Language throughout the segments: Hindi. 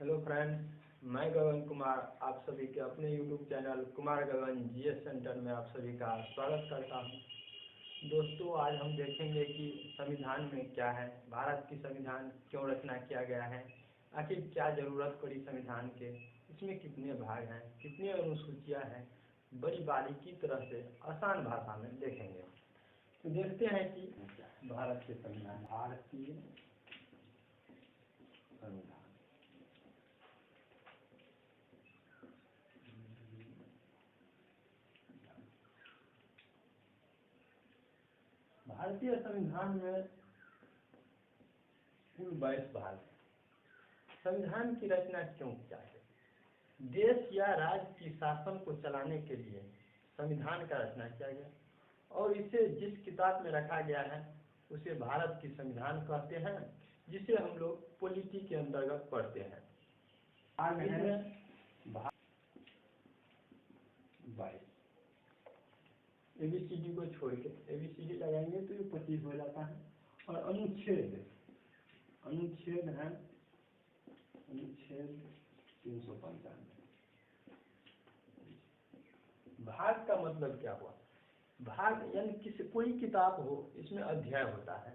हेलो फ्रेंड्स, मैं गगन कुमार आप सभी के अपने यूट्यूब चैनल कुमार गगन जीएस सेंटर में आप सभी का स्वागत करता हूं। दोस्तों, आज हम देखेंगे कि संविधान में क्या है, भारत की संविधान क्यों रचना किया गया है, आखिर क्या ज़रूरत पड़ी संविधान के, इसमें कितने भाग हैं, कितनी अनुसूचियाँ हैं, बड़ी बारीकी तरह से आसान भाषा में देखेंगे। तो देखते हैं कि भारत के संविधान, भारतीय संविधान। भारतीय संविधान में कुल 22 भाग हैं। संविधान की रचना क्यों किया है? देश या राज्य की शासन को चलाने के लिए संविधान का रचना किया गया और इसे जिस किताब में रखा गया है उसे भारत की संविधान कहते हैं, जिसे हम लोग पॉलिटी के अंतर्गत पढ़ते हैं। आगे है 22। ABCD को छोड़ के ABCD लगाएंगे तो ये 25 हो जाता है। और अनुच्छेद है अनुच्छेद 395। भाग का मतलब क्या हुआ? भाग यानी कोई किताब हो, इसमें अध्याय होता है।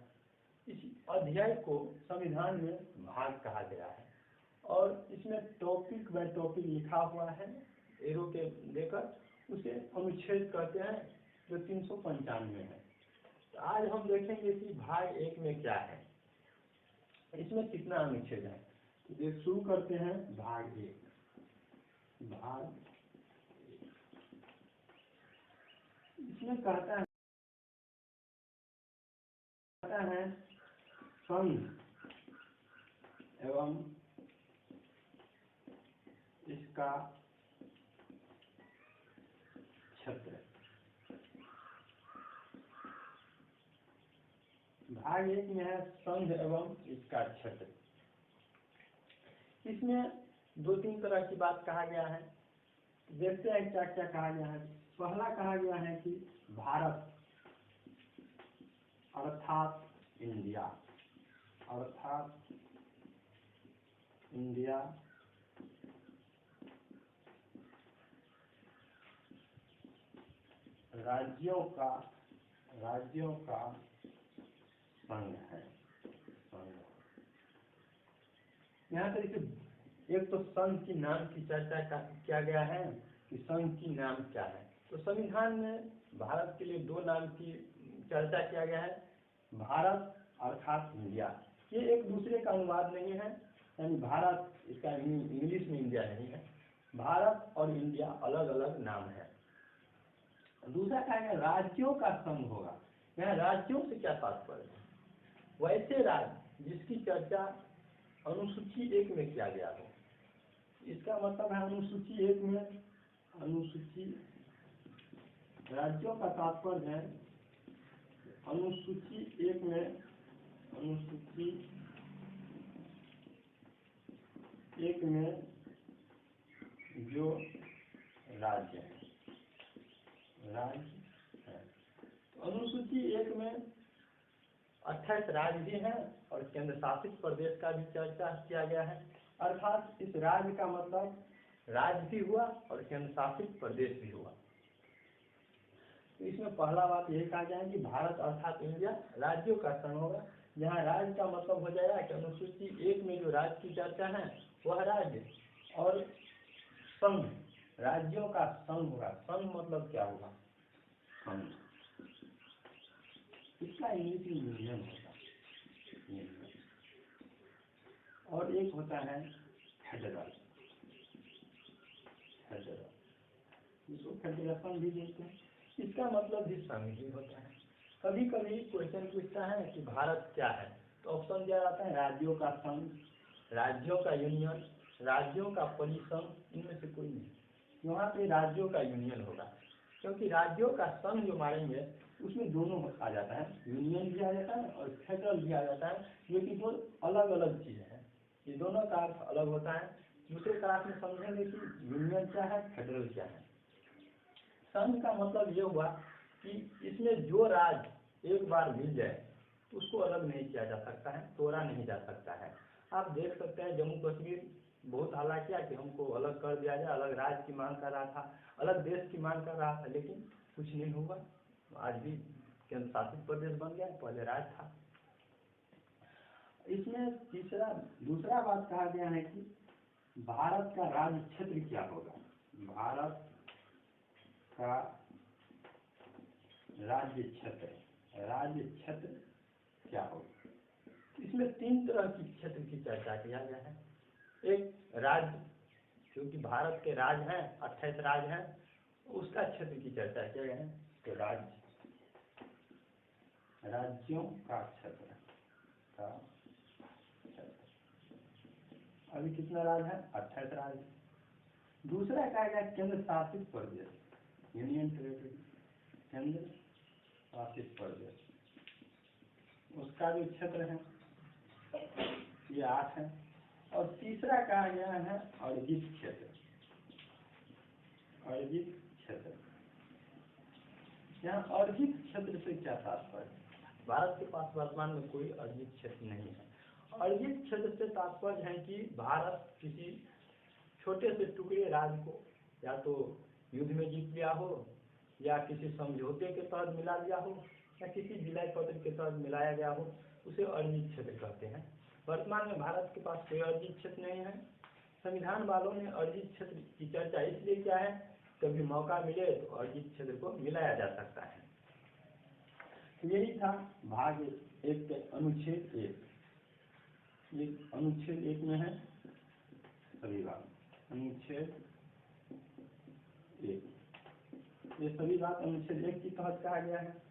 इस अध्याय को संविधान में भाग कहा गया है और इसमें टॉपिक बाय टॉपिक लिखा हुआ है एरो के देकर, उसे अनुच्छेद कहते हैं, जो 395 है। तो आज हम देखेंगे कि भाग 1 में क्या है, इसमें कितना अनुच्छेद है। तो एक शुरू करते हैं भाग 1। भाग इसमें कहता है संघ एवं इसका क्षेत्र। भाग 1 में है संघ एवं इसका क्षेत्र। इसमें 2-3 तरह की बात कहा गया है। देखते हैं क्या क्या कहा गया है। पहला कहा गया है कि भारत अर्थात इंडिया राज्यों का संघ है। यहाँ पर एक तो संघ की नाम की चर्चा किया गया है कि संघ की नाम क्या है। तो संविधान में भारत के लिए 2 नाम की चर्चा किया गया है, भारत अर्थात इंडिया। ये एक दूसरे का अनुवाद नहीं है, यानी भारत इसका इंग्लिश में इंडिया नहीं है, भारत और इंडिया अलग अलग नाम है। दूसरा क्या है, राज्यों का संघ होगा। यहाँ राज्यों से क्या तात्पर्य है? वैसे राज्य जिसकी चर्चा अनुसूची 1 में किया गया हो। इसका मतलब है अनुसूची 1 में राज्यों का तात्पर्य है अनुसूची 1 में जो राज्य है। अनुसूची 1 में 28 राज्य भी हैं और केंद्र शासित प्रदेश का भी चर्चा किया गया है। अर्थात इस राज्य का मतलब राज्य भी हुआ और केंद्र शासित प्रदेश भी हुआ। तो इसमें पहला बात यही कहा गया है कि भारत अर्थात इंडिया राज्यों का संघ होगा। जहाँ राज्य का मतलब हो जाएगा कि अनुसूची 1 में जो राज्य की चर्चा है वह राज्य, और संघ राज्यों का संघ होगा। संघ मतलब क्या होगा? संघ इसका इंग्लिश में यूनियन होता है, और एक होता है फेडरल, जिसको फेडरेशन भी बोलते हैं। इसका मतलब भी संघ ही होता है। कभी कभी क्वेश्चन पूछता है कि भारत क्या है, तो ऑप्शन दिया जाता है राज्यों का संघ, राज्यों का यूनियन, राज्यों का परिसंघ, इनमें से कोई नहीं। यहाँ पे राज्यों का यूनियन होगा, क्योंकि राज्यों का संघ जो मारेंगे उसमें दोनों आ जाता है, यूनियन भी आ जाता है और फेडरल भी आ जाता है, जो कि दो अलग अलग चीज़ें हैं। ये दोनों का अर्थ अलग होता है। दूसरे का अर्थ में समझेंगे कि यूनियन क्या है, फेडरल क्या है। संघ का मतलब ये हुआ कि इसमें जो राज्य एक बार मिल जाए तो उसको अलग नहीं किया जा सकता है, तोड़ा नहीं जा सकता है। आप देख सकते हैं जम्मू कश्मीर बहुत हल्ला किया कि हमको अलग कर दिया जाए, अलग राज्य की मांग कर रहा था, अलग देश की मांग कर रहा था, लेकिन कुछ नहीं हुआ। आज भी केंद्र शासित प्रदेश बन गया, पहले राज्य था। इसमें दूसरा बात कहा गया है कि भारत का राज्य क्षेत्र क्या होगा। भारत का राज्य क्षेत्र क्या होगा। इसमें 3 तरह की क्षेत्र की चर्चा किया गया है। एक राज्य, क्योंकि भारत के राज्य हैं, 28 राज्य हैं, उसका क्षेत्र की चर्चा किया गया है। तो राज्यों का क्षेत्र अभी कितना राज्य है, 28 राज्य। दूसरा कहा गया केंद्र शासित प्रदेश, यूनियन टेरिटरी, केंद्र शासित प्रदेश, उसका जो क्षेत्र है ये 8 है। और तीसरा कहा गया है अर्जित क्षेत्र। यहाँ अर्जित क्षेत्र से क्या तात्पर्य। भारत के पास वर्तमान में कोई अर्जित क्षेत्र नहीं है। अर्जित क्षेत्र से तात्पर्य है कि भारत किसी छोटे से टुकड़े राज्य को या तो युद्ध में जीत लिया हो, या किसी समझौते के तहत मिला लिया हो, या किसी विलय पत्र के तहत मिलाया गया हो, उसे अर्जित क्षेत्र कहते हैं। वर्तमान में भारत के पास कोई अर्जित क्षेत्र नहीं है। संविधान वालों ने अर्जित क्षेत्र की चर्चा इसलिए किया है, कभी मौका मिले तो अर्जित क्षेत्र को मिलाया जा सकता है। यही था भाग 1 के अनुच्छेद 1। ये अनुच्छेद 1 में है सभी बात, अनुच्छेद 1 ये सभी बात अनुच्छेद 1 के तहत कहा गया है।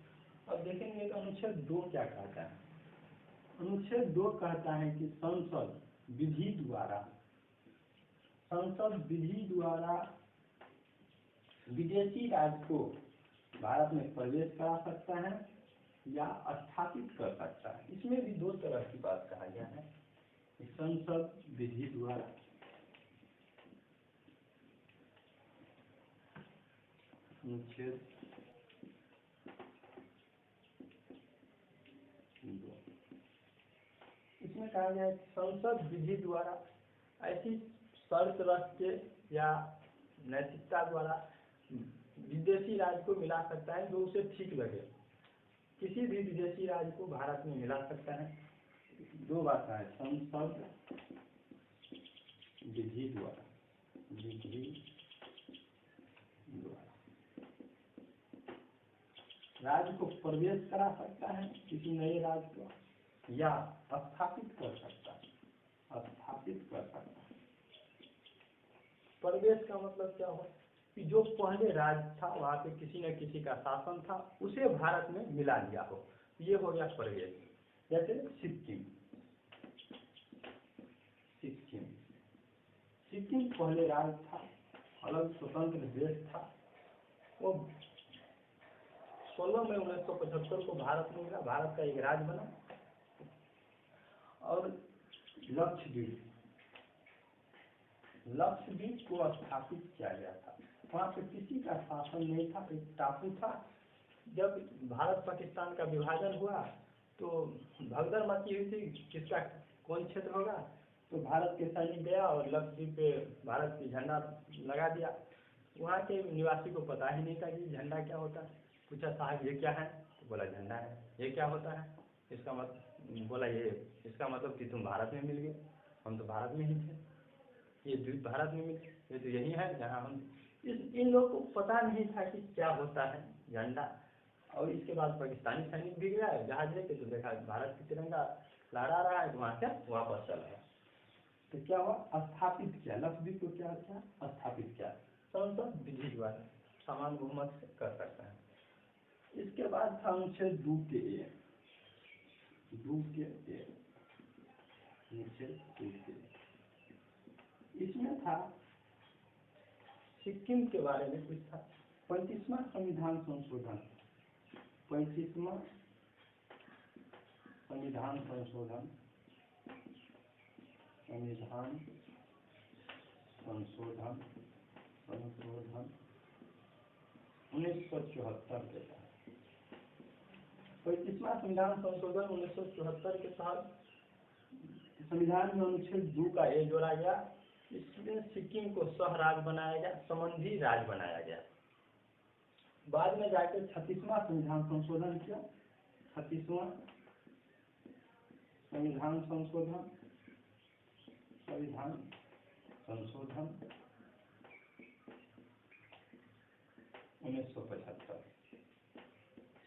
अब देखेंगे कि अनुच्छेद 2 क्या कहता है। अनुच्छेद 2 कहता है कि संसद विधि द्वारा विदेशी राज्य को भारत में प्रवेश करा सकता है या स्थापित कर सकता है। इसमें भी 2 तरह की बात कहा गया है। संसद विधि द्वारा अनुच्छेद 2 इसमें कहा गया है संसद विधि द्वारा ऐसी शर्त रख के या नैतिकता द्वारा विदेशी राज्य को मिला सकता है जो उसे ठीक लगे। किसी भी विदेशी राज्य को भारत में मिला सकता है। 2 बात है, संसद विधि द्वारा राज्य को प्रवेश करा सकता है किसी नए राज्य को, या स्थापित कर सकता है। प्रवेश का मतलब क्या हो कि जो पहले राज्य था वहाँ पे किसी न किसी का शासन था, उसे भारत में मिला लिया हो, ये हो गया प्रवेश। जैसे सिक्किम पहले राज्य था, अलग स्वतंत्र देश था। वो 16 मई 1975 को भारत में मिला, भारत का एक राज्य बना। और लक्षद्वीप को स्थापित किया गया था। वहाँ पे किसी का शासन नहीं था, एक टापू था। जब भारत पाकिस्तान का विभाजन हुआ तो भगदड़ मची हुई थी, किसका कौन क्षेत्र होगा। तो भारत के सैनिक गया और लक्षद्वीप पे भारत की झंडा लगा दिया। वहाँ के निवासी को पता ही नहीं था कि झंडा क्या होता है। पूछा साहब ये क्या है, तो बोला झंडा है। ये क्या होता है, इसका मतलब बोला ये इसका मतलब कि तुम भारत में मिल गए, हम तो भारत में ही थे, ये द्वीप भारत में मिले, ये तो यही है जहाँ हम। इन लोगों को पता नहीं था कि क्या होता है झंडा। और इसके बाद पाकिस्तानी सैनिक भी गया जहाज लेके, तो देखा भारत की तिरंगा लहरा रहा है, तो वहाँ से वापस चल गया। तो क्या हुआ, स्थापित किया, लक्षद्वीप को क्या स्थापित किया, संसद विधि द्वारा समान बहुमत से कर सकता है। इसके बाद था अनुच्छेद 2 के ए। इसमें था सिक्किम के बारे में कुछ था। 35वां संविधान संशोधन 1974 के तहत 35वां संविधान संशोधन 1974 के तहत संविधान में अनुच्छेद 2 का ए जोड़ा गया इसमें सिक्किम को सह राज्य बनाया गया, संबंधी राज्य बनाया गया। बाद में जाकर 36वां संविधान संशोधन किया। 36वां संविधान संशोधन 1975।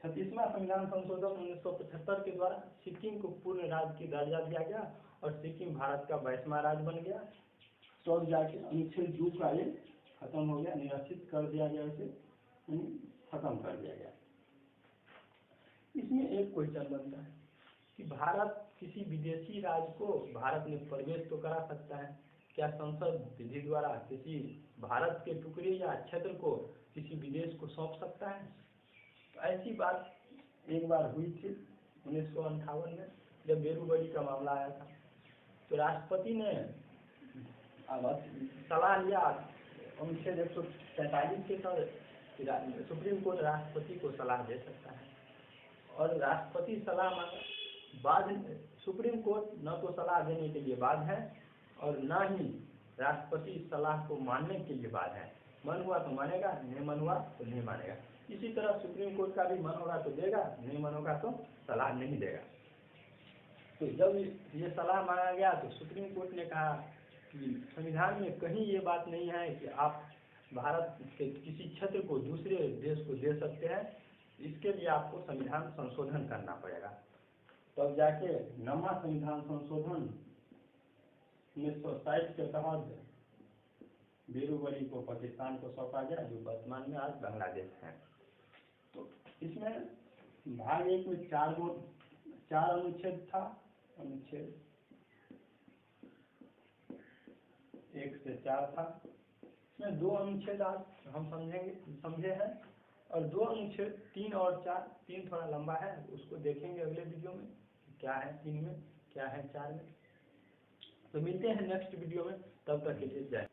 36वां संविधान संशोधन 1975 के द्वारा सिक्किम को पूर्ण राज्य की दर्जा दिया गया और सिक्किम भारत का 22वां राज्य बन गया। तो जाके अनुच्छेद 2 का ये खत्म हो गया, निरसित कर दिया गया, उसे खत्म कर दिया गया। इसमें एक क्वेश्चन बनता है कि भारत किसी विदेशी राज्य को भारत में प्रवेश तो करा सकता है, क्या संसद विधि द्वारा किसी भारत के टुकड़े या क्षेत्र को किसी विदेश को सौंप सकता है? तो ऐसी बात एक बार हुई थी 1958 में, जब बेरूबड़ी का मामला आया था। तो राष्ट्रपति ने सलाह लिया अनुच्छेद 143 के तहत सुप्रीम कोर्ट राष्ट्रपति को सलाह दे सकता है, और राष्ट्रपति सलाह मांगा। बाद सुप्रीम कोर्ट न तो सलाह देने के लिए बाध्य है और न ही राष्ट्रपति सलाह को मानने के लिए बाध्य है। मन हुआ तो मानेगा, नहीं मन हुआ तो नहीं मानेगा। इसी तरह सुप्रीम कोर्ट का भी मन होगा तो देगा, नहीं मन होगा तो सलाह नहीं देगा। तो जब ये सलाह मांगा गया तो सुप्रीम कोर्ट ने कहा कि संविधान में कहीं ये बात नहीं है कि आप भारत के किसी क्षेत्र को दूसरे देश को दे सकते हैं, इसके लिए आपको संविधान संशोधन करना पड़ेगा। तब जाके 9वां संविधान संशोधन 1960 के तहत बेरूबड़ी को पाकिस्तान को सौंपा गया, जो वर्तमान में आज बांग्लादेश है। तो इसमें भाग 1 में 4 अनुच्छेद था। अनुच्छेद 1 से 4 था। इसमें 2 अनुच्छेद आज हम समझे हैं, और 2 अनुच्छेद 3 और 4, 3 थोड़ा लंबा है, उसको देखेंगे अगले वीडियो में क्या है 3 में, क्या है 4 में। तो मिलते हैं नेक्स्ट वीडियो में, तब तक के लिए जय।